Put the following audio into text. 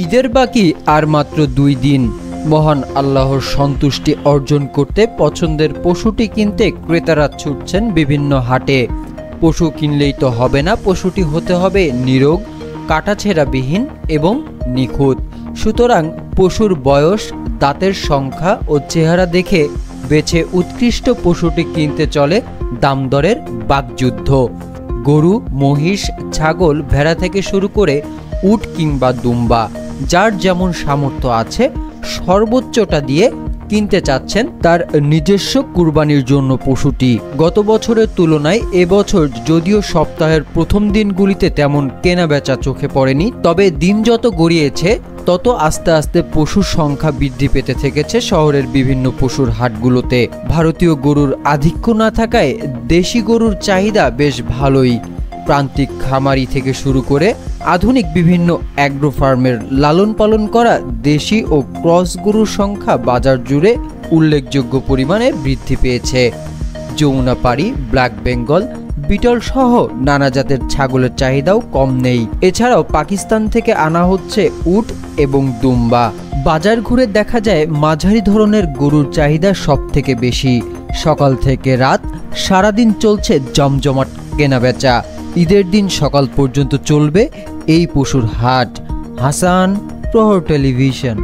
ঈদের বাকি আর মাত্র 2 দিন। মহান আল্লাহর সন্তুষ্টি অর্জন করতে পছন্দের পশুটি কিনতে ক্রেতারা ছুটছেন বিভিন্ন হাটে। পশু কিনলেই তো হবে না, পশুটি হতে হবে নিরোগ, কাটাছেঁড়াবিহীন এবং নিখুঁত। সুতরাং পশুর বয়স, দাঁতের সংখ্যা ও চেহারা দেখে বেছে উৎকৃষ্ট পশুটি কিনতে চলে দামদরের বাকযুদ্ধ। গরু, মহিষ, ছাগল, ভেড়া থেকে শুরু করে উট কিংবা দুম্বা, যার যেমন সামর্থ্য আছে সর্বোচ্চটা দিয়ে কিনতে চাচ্ছেন তার নিজস্ব কুরবানির জন্য পশুটি। গত বছরের তুলনায় এবছর যদিও সপ্তাহের প্রথম দিনগুলিতে তেমন কেনাবেচা চোখে পড়েনি, তবে দিন যত গড়িয়েছে তত আস্তে আস্তে পশুর সংখ্যা বৃদ্ধি পেতে থেকেছে শহরের বিভিন্ন পশুর হাটগুলোতে। ভারতীয় গরুর আধিক্য না থাকায় দেশি গরুর চাহিদা বেশ ভালোই। প্রান্তিক খামারি থেকে শুরু করে আধুনিক বিভিন্ন অ্যাগ্রো ফার্মের লালন পালন করা দেশি ও ক্রস গরুর সংখ্যা বাজার জুড়ে উল্লেখযোগ্য পরিমাণে বৃদ্ধি পেয়েছে। যমুনাপাড়ি, ব্ল্যাক বেঙ্গল, বিটল সহ নানা জাতের ছাগলের চাহিদাও কম নেই। এছাড়াও পাকিস্তান থেকে আনা হচ্ছে উট এবং দুম্বা। বাজার ঘুরে দেখা যায় মাঝারি ধরনের গরুর চাহিদা সব থেকে বেশি। সকাল থেকে রাত সারাদিন চলছে জমজমাট কেনাবেচা। ঈদের দিন সকাল পর্যন্ত চলবে এই পশুর হাট। হাসান, প্রহর টেলিভিশন।